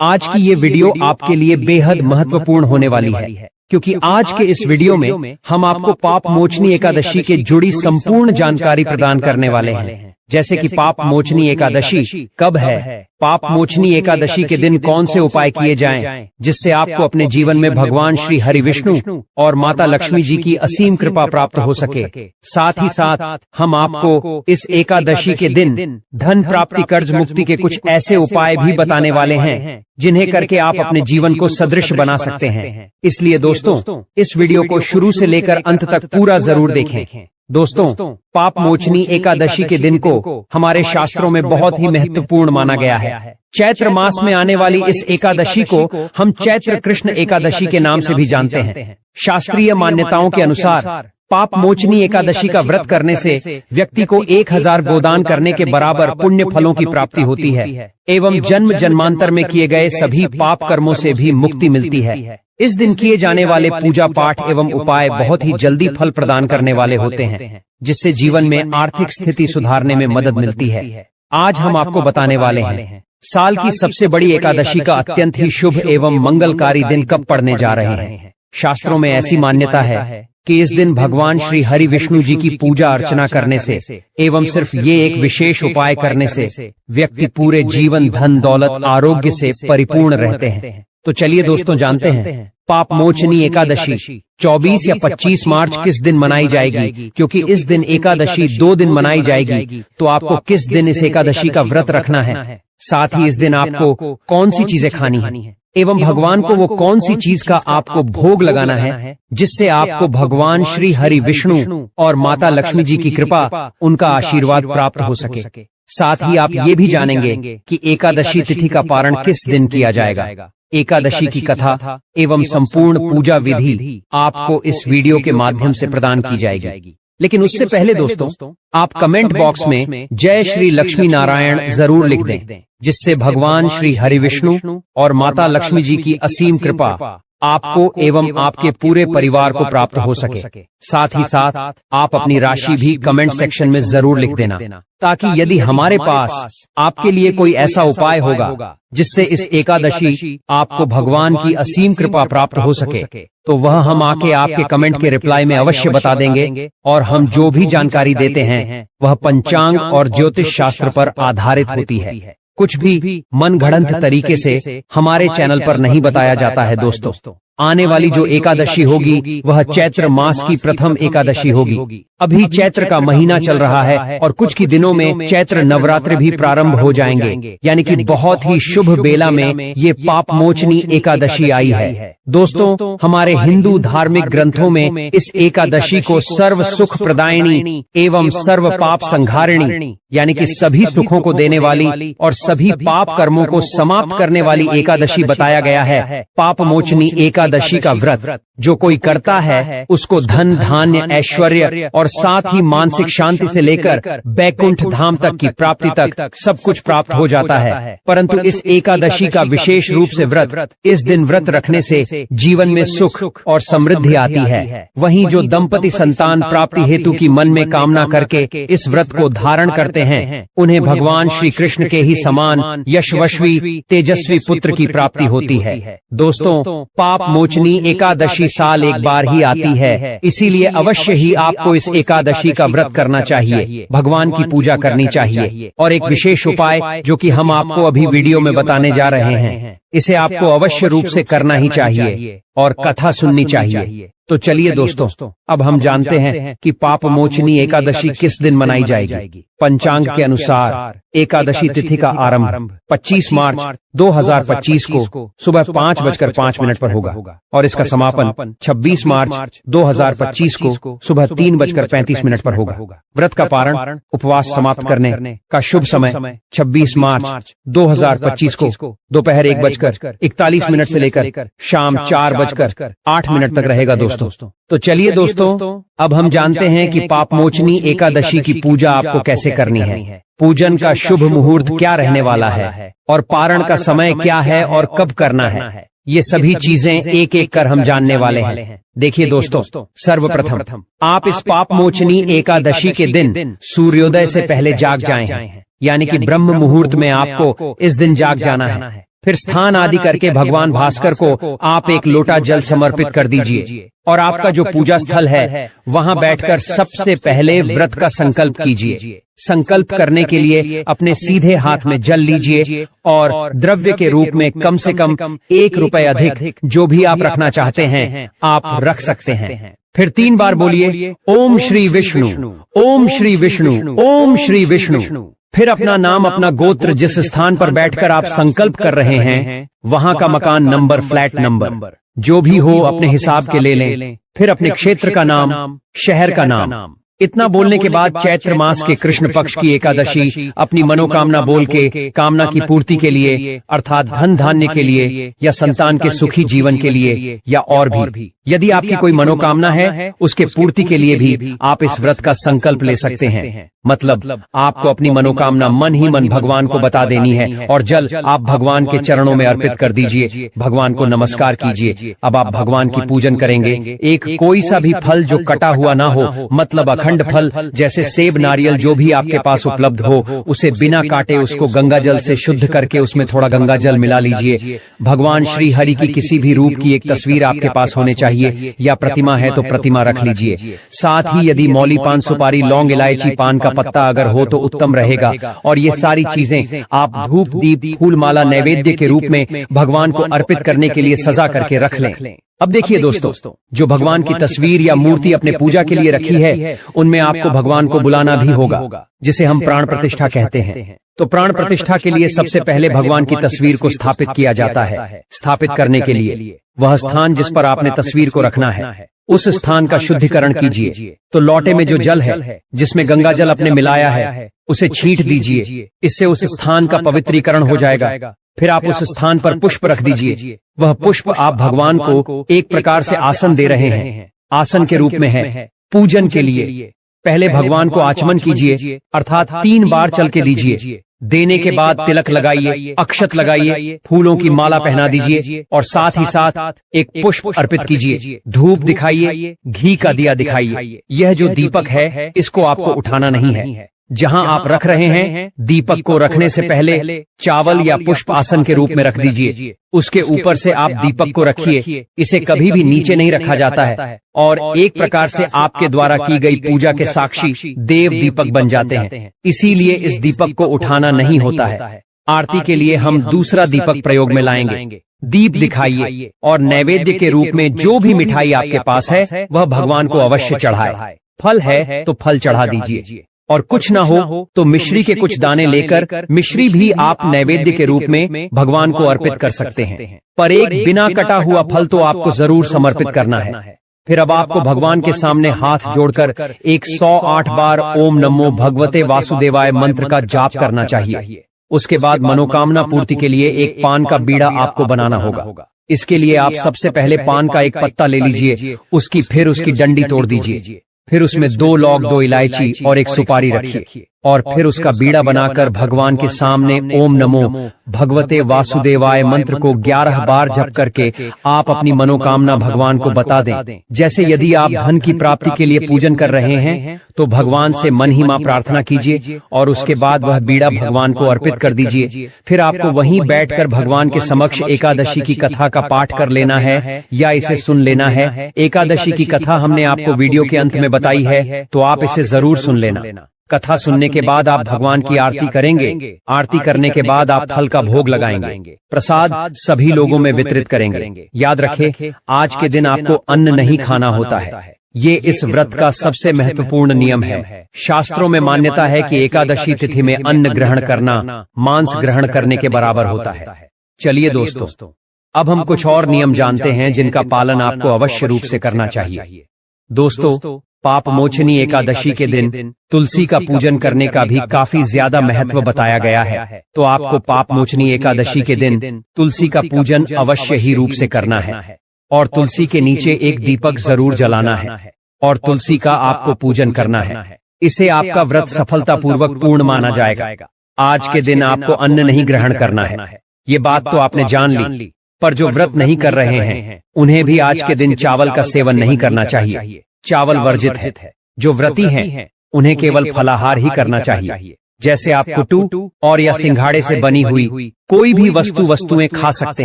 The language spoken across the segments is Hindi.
आज की ये वीडियो आपके लिए बेहद महत्वपूर्ण होने वाली है, क्योंकि आज के इस वीडियो में हम आपको पाप मोचनी एकादशी के जुड़ी संपूर्ण जानकारी प्रदान करने वाले हैं। जैसे कि पाप मोचनी एकादशी कब है, पाप मोचनी एकादशी के दिन कौन से उपाय किए जाएं, जिससे आपको अपने जीवन में भगवान श्री हरि विष्णु और माता लक्ष्मी जी की असीम कृपा प्राप्त हो सके। साथ ही साथ हम आपको इस एकादशी के दिन धन प्राप्ति, कर्ज मुक्ति के कुछ ऐसे उपाय भी बताने वाले हैं जिन्हें करके आप अपने जीवन को सदृश बना सकते हैं। इसलिए दोस्तों, इस वीडियो को शुरू से लेकर अंत तक पूरा जरूर देखें। दोस्तों, पाप मोचनी एकादशी के दिन को हमारे शास्त्रों में बहुत ही महत्वपूर्ण माना गया है। चैत्र मास में आने वाली इस एकादशी को हम चैत्र कृष्ण एकादशी के नाम से भी जानते हैं। शास्त्रीय मान्यताओं के अनुसार पाप मोचनी एकादशी का व्रत करने से व्यक्ति को 1000 गोदान करने के बराबर पुण्य फलों की प्राप्ति होती है एवं जन्म जन्मांतर में किए गए सभी पाप कर्मों से भी मुक्ति मिलती है। इस दिन किए जाने वाले पूजा पाठ एवं उपाय बहुत ही जल्दी फल प्रदान करने वाले होते हैं, जिससे जीवन में आर्थिक स्थिति सुधारने में मदद मिलती है। आज हम आपको बताने वाले हैं साल की सबसे बड़ी एकादशी का अत्यंत ही शुभ एवं मंगलकारी दिन कब पड़ने जा रहे हैं। शास्त्रों में ऐसी मान्यता है कि इस दिन भगवान श्री हरि विष्णु जी की पूजा अर्चना करने से एवं सिर्फ ये एक विशेष उपाय करने से व्यक्ति पूरे जीवन धन दौलत आरोग्य से परिपूर्ण रहते हैं। तो चलिए दोस्तों, जानते हैं पाप मोचनी एकादशी 24 या 25 मार्च किस दिन मनाई जाएगी। क्योंकि इस दिन एकादशी 2 दिन मनाई जाएगी, तो आपको किस दिन इस एकादशी का व्रत रखना है, साथ ही इस दिन आपको कौन सी चीजें खानी है एवं भगवान को वो कौन सी चीज का आपको भोग लगाना है, जिससे आपको भगवान श्री हरि विष्णु और माता लक्ष्मी जी की कृपा, उनका आशीर्वाद प्राप्त हो सके। साथ ही आप ये भी जानेंगे कि एकादशी तिथि का पारण किस दिन किया जाएगा। एकादशी की कथा एवं संपूर्ण पूजा विधि आपको इस वीडियो के माध्यम से प्रदान की जाएगी। लेकिन उससे पहले दोस्तों, आप कमेंट बॉक्स में जय श्री लक्ष्मी नारायण जरूर लिख दें, जिससे भगवान श्री हरि विष्णु और माता लक्ष्मी जी की असीम कृपा आपको एवं आपके पूरे परिवार को प्राप्त हो सके। साथ ही साथ आप अपनी राशि भी कमेंट सेक्शन में जरूर लिख देना, ताकि यदि हमारे पास आपके लिए कोई ऐसा उपाय होगा जिससे इस एकादशी आपको भगवान की असीम कृपा प्राप्त हो सके, तो वह हम आके आपके कमेंट के रिप्लाई में अवश्य बता देंगे। और हम जो भी जानकारी देते हैं वह पंचांग और ज्योतिष शास्त्र पर आधारित होती है। कुछ भी मन गढ़ंत तरीके से हमारे चैनल पर नहीं बताया जाता है। दोस्तों, आने वाली जो एकादशी होगी वह चैत्र मास की प्रथम एकादशी होगी। अभी चैत्र का महीना चल रहा है और कुछ ही दिनों में चैत्र नवरात्र भी प्रारंभ हो जाएंगे, यानी कि बहुत ही शुभ बेला में ये पाप मोचनी एकादशी आई है। दोस्तों, हमारे हिंदू धार्मिक ग्रंथों में इस एकादशी को सर्व सुख प्रदायिनी एवं सर्व पाप संहारिणी, यानी कि सभी सुखों को देने वाली और सभी पाप कर्मों को समाप्त करने वाली एकादशी बताया गया है। पाप मोचनी एकादशी का व्रत जो कोई करता है उसको धन धान्य ऐश्वर्य और साथ ही मानसिक शांति से लेकर बैकुंठ धाम तक की प्राप्ति तक सब कुछ प्राप्त हो जाता है। परंतु इस एकादशी का विशेष रूप से व्रत, इस दिन व्रत रखने से जीवन में सुख और समृद्धि आती है। वहीं जो दंपति संतान प्राप्ति हेतु की मन में कामना करके इस व्रत को धारण करते हैं, उन्हें भगवान श्री कृष्ण के ही समान यशस्वी तेजस्वी पुत्र की प्राप्ति होती है। दोस्तों, पाप मोचनी एकादशी साल एक बार ही आती है, इसीलिए अवश्य ही आपको इस एकादशी का व्रत करना चाहिए, भगवान की पूजा करनी चाहिए। और एक विशेष उपाय जो कि हम आपको अभी वीडियो में बताने जा रहे हैं, इसे आपको अवश्य रूप से करना ही चाहिए और कथा सुननी चाहिए। तो चलिए दोस्तों, अब हम जानते हैं कि पाप मोचनी एकादशी किस दिन मनाई जाएगी। पंचांग के अनुसार एकादशी तिथि का आरंभ 25 मार्च 2025 को सुबह 5:05 पर होगा और इसका समापन 26 मार्च 2025 को सुबह 3:35 पर होगा। व्रत का पारण उपवास समाप्त करने का शुभ समय 26 मार्च 2025 को दोपहर 1:41 से लेकर शाम 4:08 तक रहेगा। दोस्तों, तो चलिए दोस्तों, अब हम जानते हैं कि पाप मोचनी एकादशी की पूजा आपको कैसे करनी है, पूजन का शुभ मुहूर्त क्या रहने वाला है और पारण का समय क्या है और कब करना है। ये सभी चीजें एक एक कर हम जानने वाले हैं। देखिए दोस्तों, सर्वप्रथम आप इस पाप मोचनी एकादशी के दिन सूर्योदय से पहले जाग जाएं, यानी कि ब्रह्म मुहूर्त में आपको इस दिन जाग जाना है। फिर स्नान आदि करके भगवान भास्कर को आप एक लोटा जल समर्पित कर दीजिए और आपका जो पूजा स्थल है वहां बैठकर सबसे पहले व्रत का संकल्प कीजिए। संकल्प करने के लिए अपने सीधे हाथ में जल लीजिए और द्रव्य के रूप में कम से कम 1 रुपए अधिक जो भी आप रखना चाहते हैं आप रख सकते हैं। फिर 3 बार बोलिए ओम श्री विष्णु, ओम श्री विष्णु, ओम श्री विष्णु। फिर अपना नाम, अपना गोत्र, जिस स्थान पर बैठकर आप संकल्प कर रहे हैं वहां का मकान नंबर, फ्लैट नंबर जो भी हो अपने हिसाब के ले लें। फिर अपने क्षेत्र का नाम, शहर का नाम। इतना बोलने के बाद चैत्र मास के कृष्ण पक्ष की एकादशी अपनी मनोकामना बोल के कामना की पूर्ति के लिए अर्थात धन धान्य के लिए या संतान के सुखी जीवन के लिए या और भी यदि आपकी कोई मनोकामना है उसके पूर्ति के लिए भी आप इस व्रत का संकल्प ले सकते हैं। मतलब आपको अपनी मनोकामना मन ही मन भगवान को बता देनी है और जल आप भगवान के चरणों में अर्पित कर दीजिए, भगवान को नमस्कार कीजिए। अब आप भगवान की पूजन करेंगे। एक कोई सा भी फल जो कटा हुआ ना हो, मतलब अखंड फल जैसे सेब, नारियल जो भी आपके पास उपलब्ध हो उसे बिना काटे उसको गंगा जल से शुद्ध करके उसमें थोड़ा गंगा जल मिला लीजिए। भगवान श्री हरि की किसी भी रूप की एक तस्वीर आपके पास होनी चाहिए या प्रतिमा है तो प्रतिमा रख लीजिए। साथ ही यदि मौली, पान सुपारी, लौंग, इलायची, पान का पत्ता अगर हो तो उत्तम रहेगा। और ये सारी चीजें आप धूप, दीप, फूल माला नैवेद्य के रूप में भगवान को अर्पित करने के लिए सजा करके रख लें। अब देखिए दोस्तों, जो भगवान की तस्वीर या मूर्ति अपने पूजा के लिए रखी है उनमें आपको भगवान को बुलाना भी होगा, जिसे हम प्राण प्रतिष्ठा कहते हैं। तो प्राण प्रतिष्ठा के लिए सबसे पहले भगवान की तस्वीर को स्थापित किया जाता है। स्थापित करने के लिए वह स्थान जिस पर आपने तस्वीर को रखना है उस स्थान का शुद्धिकरण कीजिए। तो लोटे में जो जल है जिसमें गंगा जल आपने मिलाया है उसे छींट दीजिए। इससे उस स्थान का पवित्रीकरण हो जाएगा। फिर आप उस स्थान पर पुष्प रख दीजिए। वह पुष्प आप भगवान को एक प्रकार से आसन दे रहे हैं, आसन के रूप में है पूजन के लिए। पहले भगवान को आचमन कीजिए अर्थात 3 बार चल के दीजिए। देने के बाद तिलक लगाइए, अक्षत लगाइए, फूलों की माला पहना दीजिए और साथ ही साथ एक पुष्प अर्पित कीजिए। धूप दिखाइए, घी का दिया दिखाइए। यह जो दीपक है इसको आपको उठाना नहीं है। जहां आप रख रहे हैं दीपक को रखने से पहले चावल या पुष्प आसन के रूप में रख दीजिए। उसके ऊपर से आप दीपक को रखिए। इसे कभी भी नीचे नहीं रखा जाता है और एक प्रकार से आपके द्वारा की गई पूजा के साक्षी देव दीपक बन जाते हैं। इसीलिए इस दीपक को उठाना नहीं होता है। आरती के लिए हम दूसरा दीपक प्रयोग में लाएंगे। दीप दिखाइए और नैवेद्य के रूप में जो भी मिठाई आपके पास है वह भगवान को अवश्य चढ़ाए। फल है तो फल चढ़ा दीजिए और कुछ ना हो तो मिश्री के कुछ दाने लेकर मिश्री भी आप नैवेद्य के रूप में भगवान को अर्पित कर सकते हैं। पर एक बिना कटा हुआ फल तो आपको जरूर समर्पित करना है। फिर अब आपको भगवान के सामने हाथ जोड़कर 108 बार ओम नमो भगवते वासुदेवाय मंत्र का जाप करना चाहिए। उसके बाद मनोकामना पूर्ति के लिए एक पान का बीड़ा आपको बनाना होगा। इसके लिए आप सबसे पहले पान का एक पत्ता ले लीजिए, फिर उसकी डंडी तोड़ दीजिए। फिर उसमें 2 लौंग, 2 इलायची और 1 सुपारी रखिए और फिर उसका बीड़ा बनाकर भगवान के सामने ओम नमो भगवते वासुदेवाय मंत्र को 11 बार जप करके आप अपनी मनोकामना भगवान को बता दें। जैसे यदि आप धन की प्राप्ति के लिए पूजन कर रहे हैं तो भगवान से मन ही मां प्रार्थना कीजिए और उसके बाद वह बीड़ा भगवान को अर्पित कर दीजिए। फिर आपको वहीं बैठकर भगवान के समक्ष एकादशी की कथा का पाठ कर लेना है या इसे सुन लेना है। एकादशी की कथा हमने आपको वीडियो के अंत में बताई है तो आप इसे जरूर सुन लेना। कथा सुनने के बाद आप भगवान की आरती करेंगे। आरती करने के बाद आप फल का भोग लगाएंगे। प्रसाद सभी लोगों में वितरित करेंगे। याद रखें, आज के दिन आपको अन्न नहीं खाना होता है। ये इस व्रत का सबसे महत्वपूर्ण नियम है। शास्त्रों में मान्यता है कि एकादशी तिथि में अन्न ग्रहण करना मांस ग्रहण करने के बराबर होता है। चलिए दोस्तों, अब हम कुछ और नियम जानते हैं जिनका पालन आपको अवश्य रूप से करना चाहिए। दोस्तों, पाप मोचनी एकादशी के दिन तुलसी का पूजन करने का भी काफी ज्यादा महत्व बताया गया है। तो आपको पाप मोचनी एकादशी के दिन तुलसी का पूजन अवश्य ही रूप से करना है और तुलसी के नीचे एक दीपक जरूर जलाना है और तुलसी का आपको पूजन करना है। इसे आपका व्रत सफलतापूर्वक पूर्ण माना जाएगा। आज के दिन आपको अन्न नहीं ग्रहण करना है, ये बात तो आपने जान ली। पर जो व्रत नहीं कर रहे हैं उन्हें भी आज के दिन चावल का सेवन नहीं करना चाहिए। चावल वर्जित है। जो व्रती हैं उन्हें केवल फलाहार ही करना चाहिए। जैसे आप कुटू और या सिंघाड़े से बनी हुई कोई भी वस्तुएं खा सकते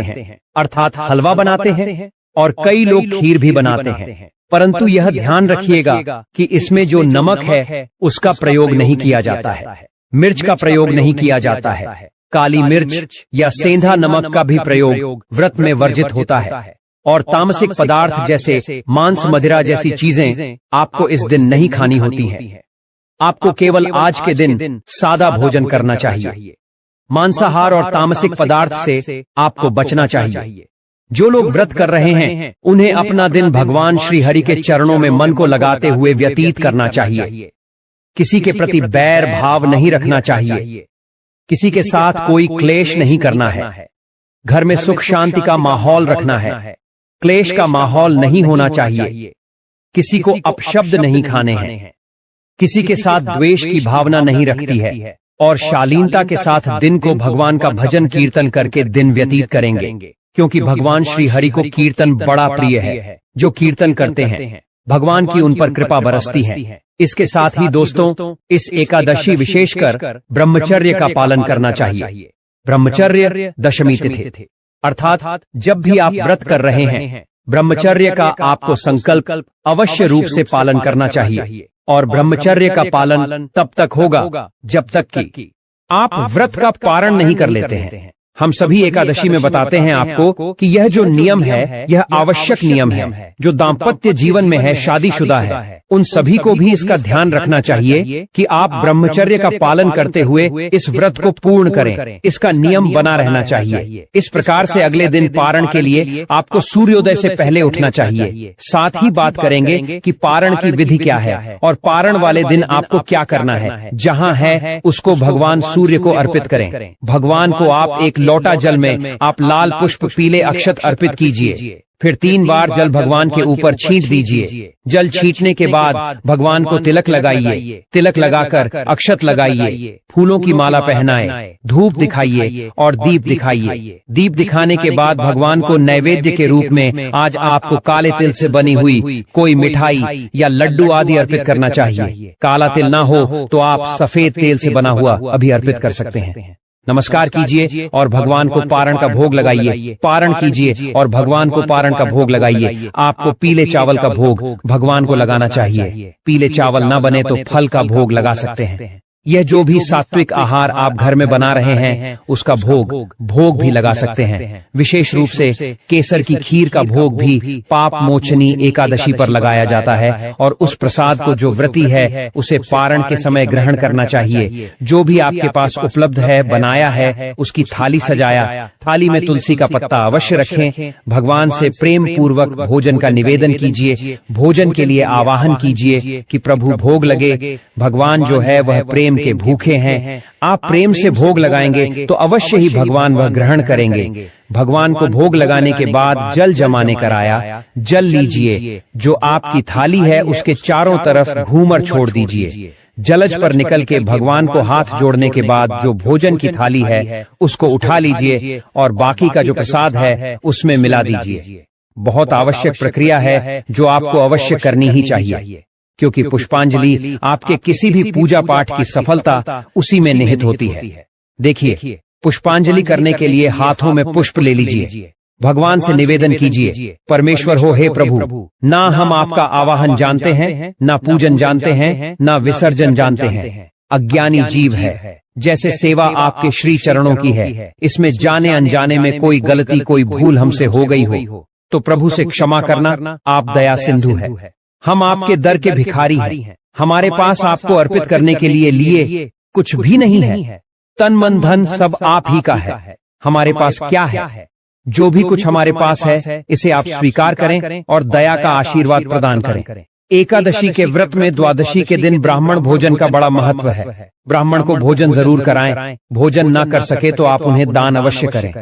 हैं, अर्थात हलवा बनाते हैं और कई लोग खीर भी बनाते हैं। परंतु यह ध्यान रखिएगा कि इसमें जो नमक है उसका प्रयोग नहीं किया जाता है, मिर्च का प्रयोग नहीं किया जाता है, काली मिर्च या सेंधा नमक का भी प्रयोग व्रत में वर्जित होता है। और तामसिक पदार्थ जैसे मांस मदिरा जैसी चीजें आपको इस दिन नहीं खानी होती हैं। आपको केवल आज के दिन सादा भोजन करना चाहिए। मांसाहार और तामसिक पदार्थ से आपको बचना चाहिए। जो लोग व्रत कर रहे हैं उन्हें अपना दिन भगवान श्री हरि के चरणों में मन को लगाते हुए व्यतीत करना चाहिए। किसी के प्रति बैर भाव नहीं रखना चाहिए। किसी के साथ कोई क्लेश नहीं करना है। घर में सुख शांति का माहौल रखना है। क्लेश का माहौल नहीं होना चाहिए। किसी को अपशब्द नहीं खाने हैं। किसी के साथ द्वेष की भावना नहीं रखती है और शालीनता के साथ दिन को भगवान का भजन कीर्तन करके दिन व्यतीत करेंगे, क्योंकि भगवान श्री हरि को कीर्तन बड़ा प्रिय है। जो कीर्तन करते हैं भगवान की उन पर कृपा बरसती है। इसके साथ ही दोस्तों, इस एकादशी विशेषकर ब्रह्मचर्य का पालन करना चाहिए। ब्रह्मचर्य दशमी तिथि अर्थात जब भी आप व्रत कर रहे हैं ब्रह्मचर्य का आपको संकल्प अवश्य रूप से पालन करना चाहिए। और ब्रह्मचर्य का पालन तब तक होगा जब तक कि आप व्रत का पारण नहीं कर लेते हैं। हम सभी एकादशी में बताते हैं आपको कि यह जो नियम है यह आवश्यक नियम है। जो दाम्पत्य जीवन में है, शादीशुदा है, उन सभी को भी इसका ध्यान रखना चाहिए कि आप ब्रह्मचर्य का पालन करते हुए इस व्रत को पूर्ण करें। इसका नियम बना रहना चाहिए। इस प्रकार से अगले दिन पारण के लिए आपको सूर्योदय से पहले उठना चाहिए। साथ ही बात करेंगे कि पारण की विधि क्या है और पारण वाले दिन आपको क्या करना है। जहाँ है उसको भगवान सूर्य को अर्पित करें। भगवान को आप एक लोटा जल में आप लाल पुष्प पीले अक्षत अर्पित कीजिए। फिर 3 बार जल भगवान के ऊपर छींट दीजिए। जल छींटने के बाद भगवान को तिलक लगाइए। तिलक लगाकर अक्षत लगाइए, फूलों की माला पहनाएं, धूप दिखाइए और दीप दिखाइए। दीप दिखाने के बाद भगवान को नैवेद्य के रूप में आज आपको काले तिल से बनी हुई कोई मिठाई या लड्डू आदि अर्पित करना चाहिए। काला तिल ना हो तो आप सफेद तेल से बना हुआ अभी अर्पित कर सकते हैं। नमस्कार कीजिए और भगवान को पारण का भोग लगाइए। पारण कीजिए और भगवान को पारण का भोग लगाइए। आपको पीले चावल का भोग भगवान को लगाना चाहिए। पीले चावल न बने तो फल का भोग लगा सकते हैं। यह जो भी सात्विक आहार आप घर में बना रहे हैं उसका भोग भी लगा सकते हैं। विशेष रूप से केसर की खीर का भोग भी पाप मोचनी एकादशी पर लगाया जाता है और उस प्रसाद को जो व्रती है उसे पारण के समय ग्रहण करना चाहिए। जो भी आपके पास उपलब्ध है, बनाया है, उसकी थाली सजाया। थाली में तुलसी का पत्ता अवश्य रखें। भगवान से प्रेम पूर्वक भोजन का निवेदन कीजिए। भोजन के लिए आवाहन कीजिए कि प्रभु भोग लगे। भगवान जो है वह प्रेम के भूखे हैं। आप प्रेम से भोग लगाएंगे तो अवश्य ही भगवान वह ग्रहण करेंगे। भगवान को भोग लगाने के बाद जल जमाने कराया। जल लीजिए, जो आपकी थाली है उसके चारों तरफ घूमर छोड़ दीजिए। जलज पर निकल के भगवान को हाथ जोड़ने के बाद जो भोजन की थाली है उसको उठा लीजिए और बाकी का जो प्रसाद है उसमें मिला दीजिए। बहुत आवश्यक प्रक्रिया है जो आपको अवश्य करनी ही चाहिए, क्योंकि पुष्पांजलि आपके किसी भी पूजा पाठ की सफलता उसी में निहित होती है। देखिए, पुष्पांजलि करने के लिए हाथों में पुष्प ले लीजिए। भगवान से निवेदन कीजिए, परमेश्वर हो हे प्रभु, ना हम आपका आवाहन जानते हैं, ना पूजन जानते हैं, ना विसर्जन जानते हैं। अज्ञानी जीव है। जैसे सेवा आपके श्री चरणों की है, इसमें जाने अनजाने में कोई गलती, कोई भूल हमसे हो गई हो तो प्रभु से क्षमा करना। आप दया सिंधु है। हम आपके दर के भिखारी हैं। हमारे पास आपको अर्पित करने के लिए कुछ भी नहीं है। तन मन धन सब आप ही का है। हमारे पास क्या है? जो भी कुछ हमारे पास है इसे आप स्वीकार करें और दया का आशीर्वाद प्रदान करें। एकादशी के व्रत में द्वादशी के दिन ब्राह्मण भोजन का बड़ा महत्व है। ब्राह्मण को भोजन जरूर कराएं। भोजन न कर सके तो आप उन्हें दान अवश्य करें।